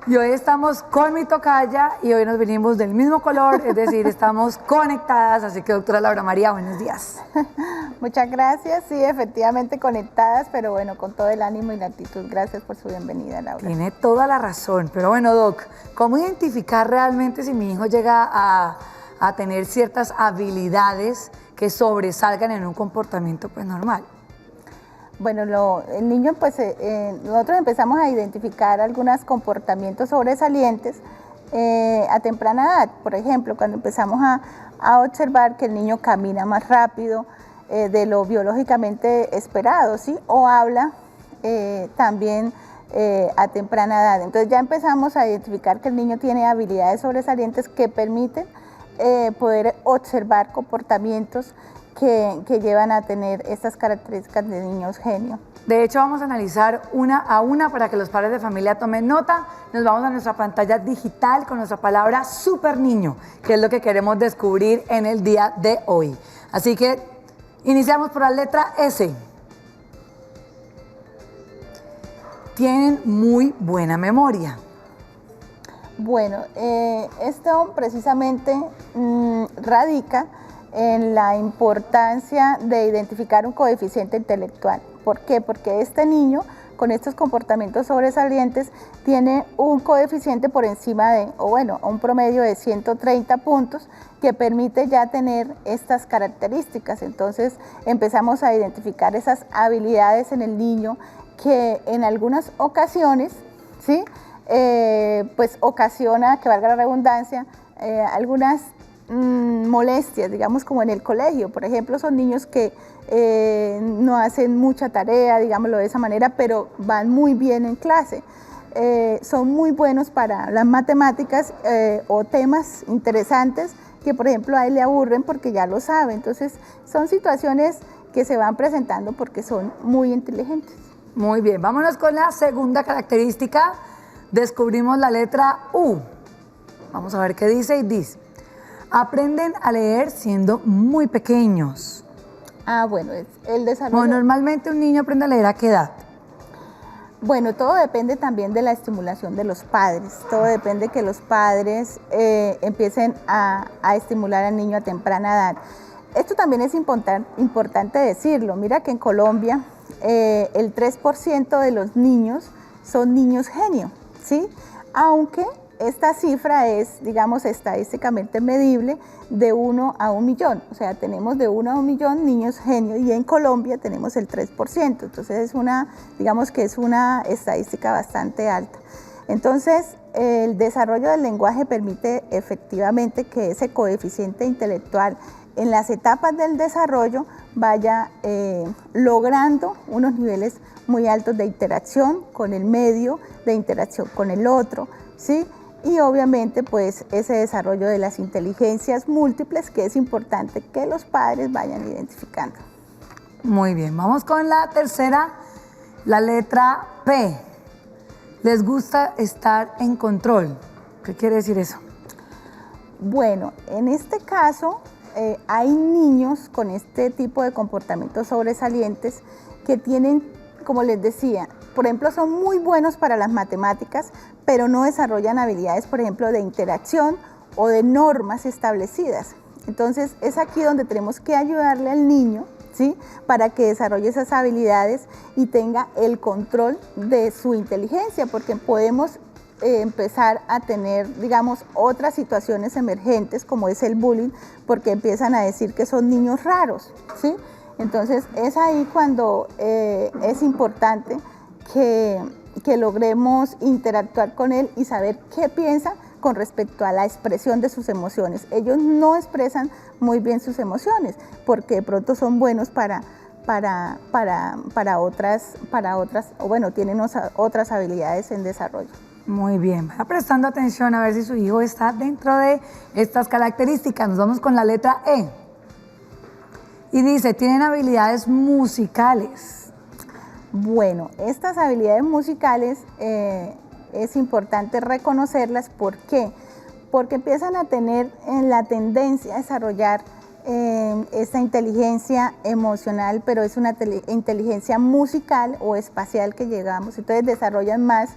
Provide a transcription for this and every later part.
Y hoy estamos con mi tocaya y hoy nos venimos del mismo color, es decir, estamos conectadas. Así que, doctora Laura María, buenos días. Muchas gracias, sí, efectivamente conectadas, pero bueno, con todo el ánimo y la actitud. Gracias por su bienvenida, Laura. Tiene toda la razón, pero bueno, Doc, ¿cómo identificar realmente si mi hijo llega a tener ciertas habilidades que sobresalgan en un comportamiento pues normal? Bueno, el niño, pues nosotros empezamos a identificar algunos comportamientos sobresalientes a temprana edad. Por ejemplo, cuando empezamos a observar que el niño camina más rápido de lo biológicamente esperado, ¿sí? O habla también a temprana edad. Entonces ya empezamos a identificar que el niño tiene habilidades sobresalientes que permiten poder observar comportamientos que llevan a tener estas características de niños genio. De hecho, vamos a analizar una a una para que los padres de familia tomen nota. Nos vamos a nuestra pantalla digital con nuestra palabra super niño, que es lo que queremos descubrir en el día de hoy. Así que iniciamos por la letra S. Tienen muy buena memoria. Bueno, esto precisamente radica en la importancia de identificar un coeficiente intelectual. ¿Por qué? Porque este niño con estos comportamientos sobresalientes tiene un coeficiente por encima de, o bueno, un promedio de 130 puntos que permite ya tener estas características. Entonces empezamos a identificar esas habilidades en el niño que en algunas ocasiones, ¿sí? Pues ocasiona, que valga la redundancia, algunas molestias, digamos como en el colegio. Por ejemplo, son niños que no hacen mucha tarea, digámoslo de esa manera, pero van muy bien en clase. Son muy buenos para las matemáticas o temas interesantes que, por ejemplo, a él le aburren porque ya lo sabe. Entonces, son situaciones que se van presentando porque son muy inteligentes. Muy bien, vámonos con la segunda característica. Descubrimos la letra U. Vamos a ver qué dice y dice: aprenden a leer siendo muy pequeños. Bueno, es el desarrollo. Bueno, normalmente un niño aprende a leer ¿a qué edad? Bueno, todo depende también de la estimulación de los padres. Todo depende que los padres empiecen a estimular al niño a temprana edad. Esto también es importante decirlo. Mira que en Colombia el 3% de los niños son niños genio, ¿sí? Aunque esta cifra es, digamos, estadísticamente medible de 1 a 1 millón. O sea, tenemos de 1 a 1 millón niños genio y en Colombia tenemos el 3%. Entonces, digamos que es una estadística bastante alta. Entonces, el desarrollo del lenguaje permite efectivamente que ese coeficiente intelectual en las etapas del desarrollo vaya logrando unos niveles muy altos de interacción con el medio, de interacción con el otro, ¿sí? Y obviamente pues ese desarrollo de las inteligencias múltiples que es importante que los padres vayan identificando. Muy bien, vamos con la tercera, la letra P. Les gusta estar en control. ¿Qué quiere decir eso? Bueno, en este caso hay niños con este tipo de comportamientos sobresalientes que tienen, como les decía, por ejemplo, son muy buenos para las matemáticas, pero no desarrollan habilidades, por ejemplo, de interacción o de normas establecidas. Entonces, es aquí donde tenemos que ayudarle al niño, ¿sí? Para que desarrolle esas habilidades y tenga el control de su inteligencia, porque podemos empezar a tener, digamos, otras situaciones emergentes, como es el bullying, porque empiezan a decir que son niños raros, ¿sí? Entonces, es ahí cuando es importante que logremos interactuar con él y saber qué piensa con respecto a la expresión de sus emociones. Ellos no expresan muy bien sus emociones porque de pronto son buenos para otras, o bueno, tienen otras habilidades en desarrollo. Muy bien, va prestando atención a ver si su hijo está dentro de estas características. Nos vamos con la letra E. Y dice, tienen habilidades musicales. Bueno, estas habilidades musicales es importante reconocerlas. ¿Por qué? Porque empiezan a tener la tendencia a desarrollar esta inteligencia emocional, pero es una inteligencia musical o espacial que llegamos. Entonces desarrollan más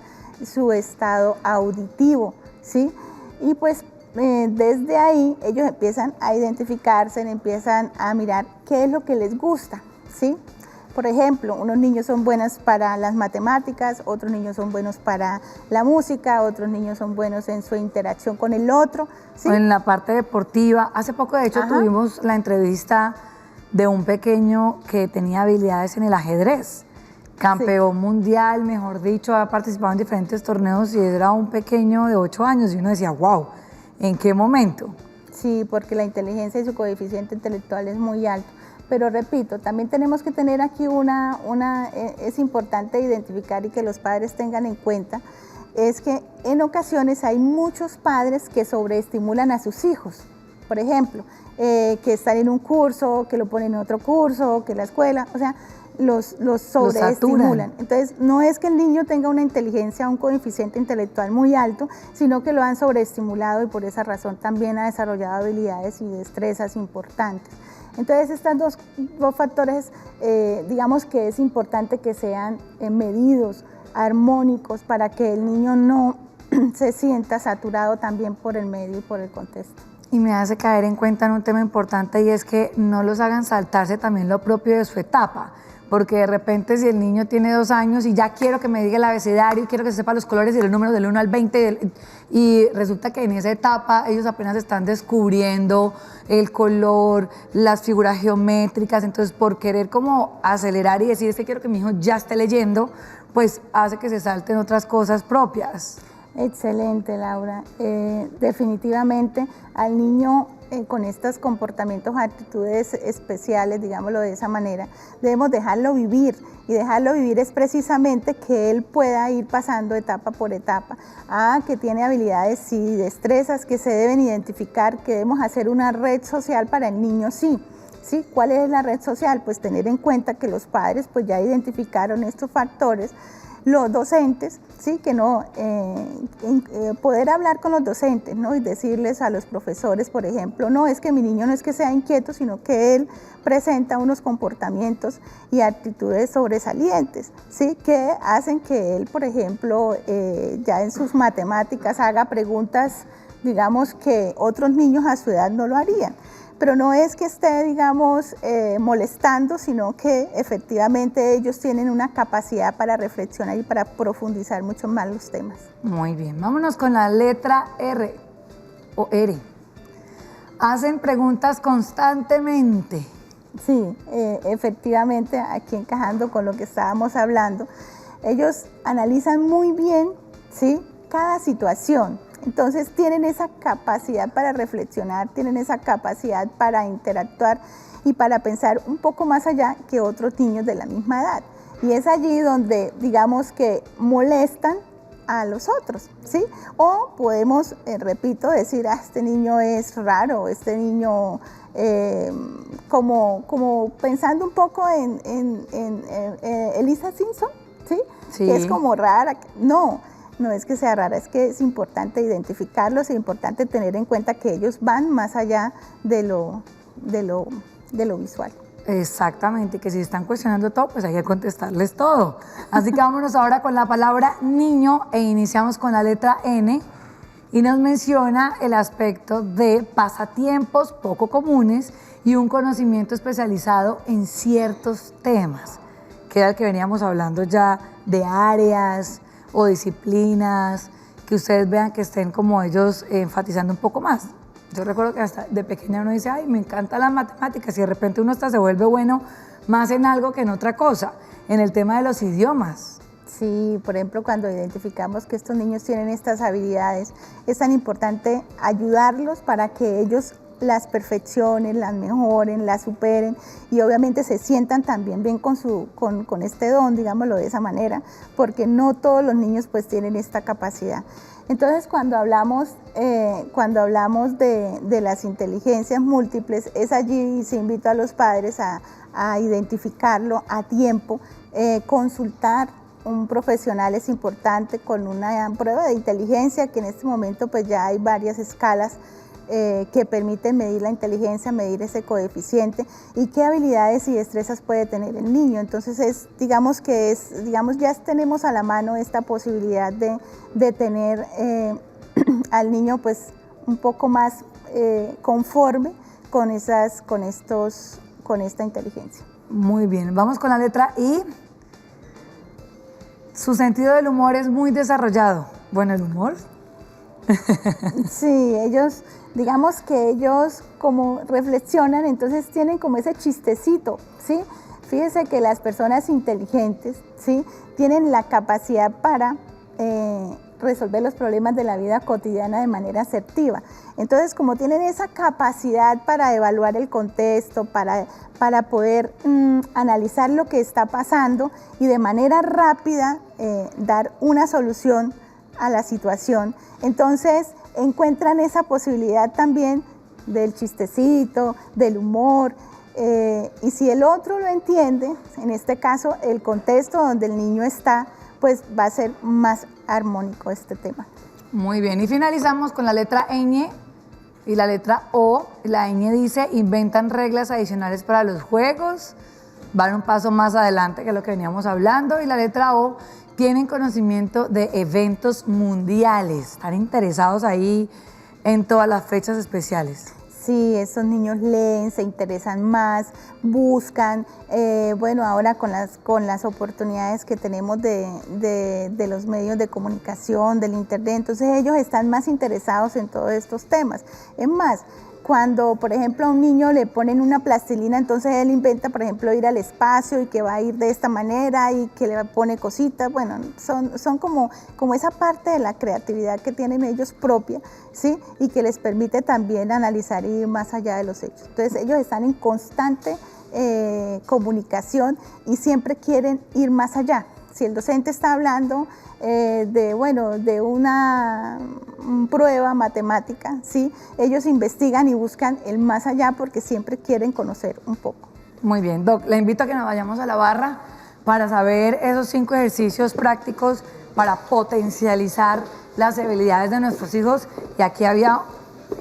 su estado auditivo, ¿sí? Y pues desde ahí ellos empiezan a identificarse, empiezan a mirar qué es lo que les gusta, ¿sí? Por ejemplo, unos niños son buenos para las matemáticas, otros niños son buenos para la música, otros niños son buenos en su interacción con el otro, ¿sí? O en la parte deportiva. Hace poco, de hecho, tuvimos la entrevista de un pequeño que tenía habilidades en el ajedrez. Campeón mundial, mejor dicho, ha participado en diferentes torneos y era un pequeño de 8 años y uno decía, wow, ¿en qué momento? Sí, porque la inteligencia y su coeficiente intelectual es muy alto. Pero repito, también tenemos que tener aquí es importante identificar y que los padres tengan en cuenta, es que en ocasiones hay muchos padres que sobreestimulan a sus hijos. Por ejemplo, que están en un curso, que lo ponen en otro curso, que la escuela, o sea, los sobreestimulan. Entonces, no es que el niño tenga una inteligencia, un coeficiente intelectual muy alto, sino que lo han sobreestimulado y por esa razón también ha desarrollado habilidades y destrezas importantes. Entonces, estos dos factores, digamos que es importante que sean medidos, armónicos, para que el niño no se sienta saturado también por el medio y por el contexto. Y me hace caer en cuenta en un tema importante y es que no los hagan saltarse también lo propio de su etapa. Porque de repente si el niño tiene 2 años y ya quiero que me diga el abecedario, quiero que sepa los colores y los números del 1 al 20 y resulta que en esa etapa ellos apenas están descubriendo el color, las figuras geométricas, entonces por querer como acelerar y decir es que quiero que mi hijo ya esté leyendo, pues hace que se salten otras cosas propias. Excelente, Laura. Definitivamente al niño con estos comportamientos, actitudes especiales, digámoslo de esa manera, debemos dejarlo vivir, y dejarlo vivir es precisamente que él pueda ir pasando etapa por etapa, que tiene habilidades y destrezas que se deben identificar, que debemos hacer una red social para el niño, sí. ¿Sí? ¿Cuál es la red social? Pues tener en cuenta que los padres pues ya identificaron estos factores, los docentes, ¿sí? Que no, poder hablar con los docentes, ¿no? Y decirles a los profesores, por ejemplo, no, es que mi niño no es que sea inquieto, sino que él presenta unos comportamientos y actitudes sobresalientes, ¿sí? Que hacen que él, por ejemplo, ya en sus matemáticas haga preguntas, digamos, que otros niños a su edad no lo harían. Pero no es que esté, digamos, molestando, sino que efectivamente ellos tienen una capacidad para reflexionar y para profundizar mucho más los temas. Muy bien, vámonos con la letra R o R. Hacen preguntas constantemente. Sí, efectivamente, aquí encajando con lo que estábamos hablando, ellos analizan muy bien, ¿sí? Cada situación. Entonces tienen esa capacidad para reflexionar, tienen esa capacidad para interactuar y para pensar un poco más allá que otros niños de la misma edad. Y es allí donde, digamos, que molestan a los otros, ¿sí? O podemos, repito, decir, este niño es raro, este niño, como pensando un poco en Elisa Simpson, ¿sí? Sí. Que es como rara. No es que sea rara, es que es importante identificarlos, es importante tener en cuenta que ellos van más allá de lo visual. Exactamente, que si están cuestionando todo, pues hay que contestarles todo. Así que vámonos ahora con la palabra niño e iniciamos con la letra N y nos menciona el aspecto de pasatiempos poco comunes y un conocimiento especializado en ciertos temas, que era el que veníamos hablando ya de áreas o disciplinas, que ustedes vean que estén como ellos enfatizando un poco más. Yo recuerdo que hasta de pequeña uno dice, ay, me encantan las matemáticas, y de repente uno hasta se vuelve bueno más en algo que en otra cosa, en el tema de los idiomas. Sí, por ejemplo, cuando identificamos que estos niños tienen estas habilidades, es tan importante ayudarlos para que ellos las perfeccionen, las mejoren, las superen y obviamente se sientan también bien con este don, digámoslo de esa manera, porque no todos los niños pues tienen esta capacidad. Entonces cuando hablamos de las inteligencias múltiples, es allí y se invita a los padres a identificarlo a tiempo, consultar un profesional es importante con una prueba de inteligencia que en este momento pues ya hay varias escalas que permiten medir la inteligencia, medir ese coeficiente y qué habilidades y destrezas puede tener el niño. Entonces digamos, ya tenemos a la mano esta posibilidad de tener al niño pues un poco más conforme con esta inteligencia. Muy bien, vamos con la letra I. Su sentido del humor es muy desarrollado. Bueno, ¿el humor? Sí, digamos que ellos como reflexionan, entonces tienen como ese chistecito, ¿sí? Fíjese que las personas inteligentes, ¿sí? Tienen la capacidad para resolver los problemas de la vida cotidiana de manera asertiva. Entonces, como tienen esa capacidad para evaluar el contexto, para poder analizar lo que está pasando y de manera rápida dar una solución a la situación, entonces encuentran esa posibilidad también del chistecito, del humor, y si el otro lo entiende, en este caso el contexto donde el niño está, pues va a ser más armónico este tema. Muy bien, y finalizamos con la letra ñ y la letra O. La ñ dice, inventan reglas adicionales para los juegos, van un paso más adelante que lo que veníamos hablando, y la letra O, tienen conocimiento de eventos mundiales, están interesados ahí en todas las fechas especiales. Sí, esos niños leen, se interesan más, buscan, bueno, ahora con las oportunidades que tenemos de los medios de comunicación, del internet, entonces ellos están más interesados en todos estos temas. Es más, cuando, por ejemplo, a un niño le ponen una plastilina, entonces él inventa, por ejemplo, ir al espacio y que va a ir de esta manera y que le pone cositas. Bueno, son como esa parte de la creatividad que tienen ellos propia, ¿sí? Y que les permite también analizar y ir más allá de los hechos. Entonces, ellos están en constante comunicación y siempre quieren ir más allá. Si el docente está hablando de una prueba matemática, ¿sí? Ellos investigan y buscan el más allá porque siempre quieren conocer un poco. Muy bien, Doc, le invito a que nos vayamos a la barra para saber esos 5 ejercicios prácticos para potencializar las habilidades de nuestros hijos. Y aquí había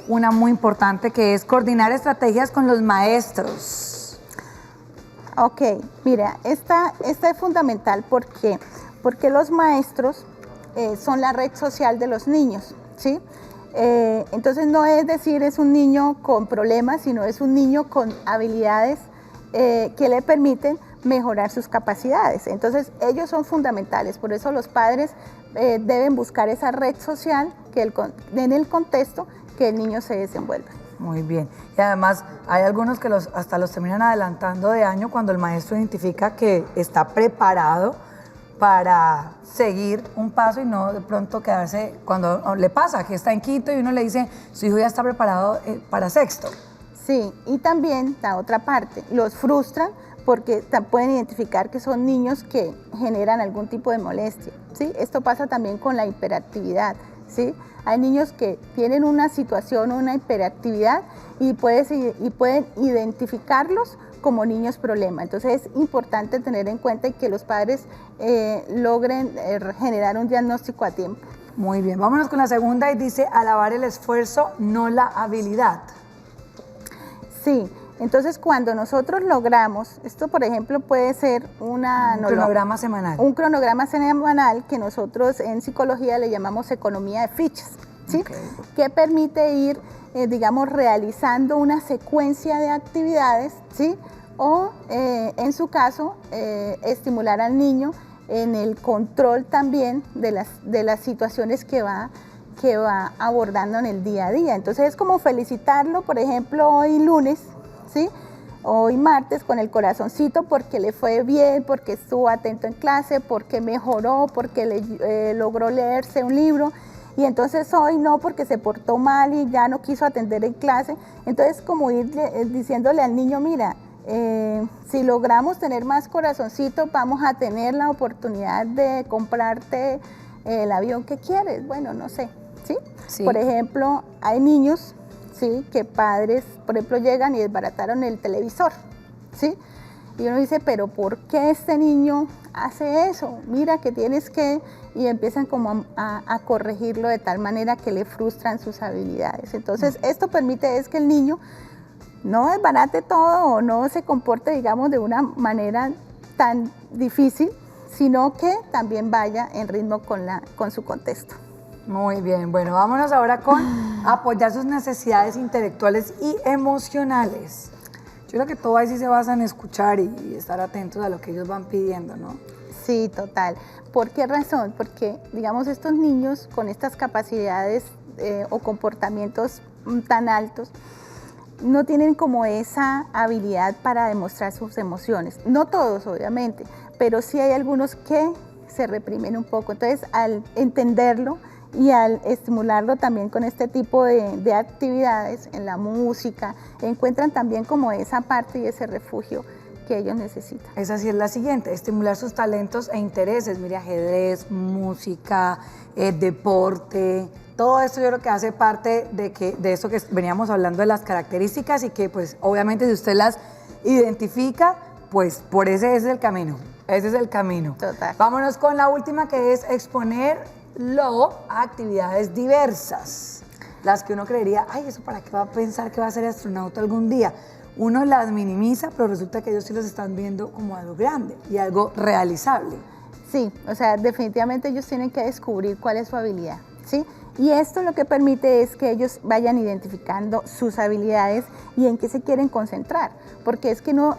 una muy importante que es coordinar estrategias con los maestros. Ok, mira, esta es fundamental porque los maestros son la red social de los niños, ¿sí? Entonces no es decir es un niño con problemas, sino es un niño con habilidades que le permiten mejorar sus capacidades. Entonces ellos son fundamentales, por eso los padres deben buscar esa red social en el contexto que el niño se desenvuelve. Muy bien. Y además hay algunos que hasta los terminan adelantando de año cuando el maestro identifica que está preparado para seguir un paso y no de pronto quedarse, cuando le pasa que está en quinto y uno le dice, su hijo ya está preparado para sexto. Sí, y también la otra parte, los frustran porque pueden identificar que son niños que generan algún tipo de molestia, ¿sí? Esto pasa también con la hiperactividad, ¿sí? Hay niños que tienen una situación, una hiperactividad y pueden identificarlos como niños problema. Entonces es importante tener en cuenta que los padres logren generar un diagnóstico a tiempo. Muy bien, vámonos con la segunda y dice alabar el esfuerzo, no la habilidad. Sí, entonces cuando nosotros logramos, esto por ejemplo puede ser un cronograma semanal. Un cronograma semanal que nosotros en psicología le llamamos economía de fichas, ¿sí? Okay. Que permite ir, digamos, realizando una secuencia de actividades, ¿sí? O en su caso, estimular al niño en el control también de las situaciones que va abordando en el día a día. Entonces es como felicitarlo, por ejemplo, hoy lunes, ¿sí? Hoy martes con el corazoncito porque le fue bien, porque estuvo atento en clase, porque mejoró, porque logró leerse un libro. Y entonces hoy no, porque se portó mal y ya no quiso atender en clase. Entonces como ir diciéndole al niño, mira, si logramos tener más corazoncito, vamos a tener la oportunidad de comprarte el avión que quieres. Bueno, no sé, ¿sí? Sí. Por ejemplo, hay niños, ¿sí? Que padres, por ejemplo, llegan y desbarataron el televisor, ¿sí? Y uno dice, pero ¿por qué este niño hace eso, mira que tienes que, y empiezan como a corregirlo de tal manera que le frustran sus habilidades. Entonces, esto permite es que el niño no desbarate todo o no se comporte, digamos, de una manera tan difícil, sino que también vaya en ritmo con su contexto. Muy bien, bueno, vámonos ahora con apoyar sus necesidades intelectuales y emocionales. Yo creo que todo ahí sí se basa en escuchar y estar atentos a lo que ellos van pidiendo, ¿no? Sí, total. ¿Por qué razón? Porque, digamos, estos niños con estas capacidades o comportamientos tan altos, no tienen como esa habilidad para demostrar sus emociones. No todos, obviamente, pero sí hay algunos que se reprimen un poco. Entonces, al entenderlo y al estimularlo también con este tipo de actividades en la música, encuentran también como esa parte y ese refugio que ellos necesitan. Esa sí es la siguiente, estimular sus talentos e intereses. Mire, ajedrez, música, deporte. Todo esto yo creo que hace parte de eso que veníamos hablando de las características y que pues obviamente si usted las identifica, pues por ese es el camino, ese es el camino. Total. Vámonos con la última que es exponerlo a actividades diversas. Las que uno creería, ay, ¿eso para qué va a pensar que va a ser astronauta algún día? Uno las minimiza, pero resulta que ellos sí los están viendo como algo grande y algo realizable. Sí, o sea, definitivamente ellos tienen que descubrir cuál es su habilidad, ¿sí? Y esto lo que permite es que ellos vayan identificando sus habilidades y en qué se quieren concentrar, porque es que no,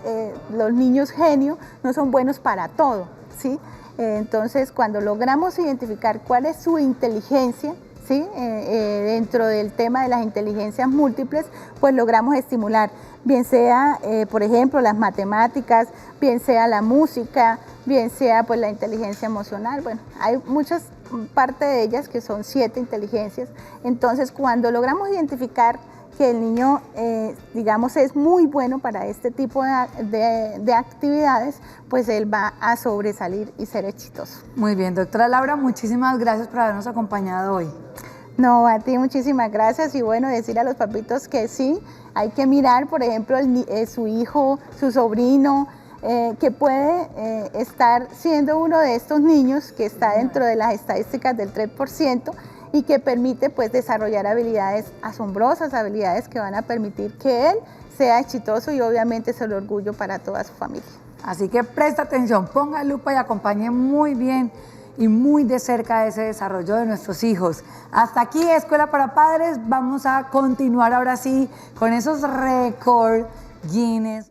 los niños genio no son buenos para todo, ¿sí? Entonces, cuando logramos identificar cuál es su inteligencia, ¿sí? Dentro del tema de las inteligencias múltiples, pues logramos estimular, bien sea, por ejemplo, las matemáticas, bien sea la música, bien sea pues la inteligencia emocional. Bueno, hay muchas parte de ellas que son 7 inteligencias. Entonces, cuando logramos identificar que el niño, digamos, es muy bueno para este tipo de actividades, pues él va a sobresalir y ser exitoso. Muy bien, doctora Laura, muchísimas gracias por habernos acompañado hoy. No, a ti muchísimas gracias y bueno, decir a los papitos que sí, hay que mirar, por ejemplo, su hijo, su sobrino, que puede estar siendo uno de estos niños que está dentro de las estadísticas del 3% y que permite pues desarrollar habilidades asombrosas, habilidades que van a permitir que él sea exitoso y obviamente es el orgullo para toda su familia. Así que presta atención, ponga lupa y acompañe muy bien y muy de cerca ese desarrollo de nuestros hijos. Hasta aquí Escuela para Padres, vamos a continuar ahora sí con esos récords Guinness.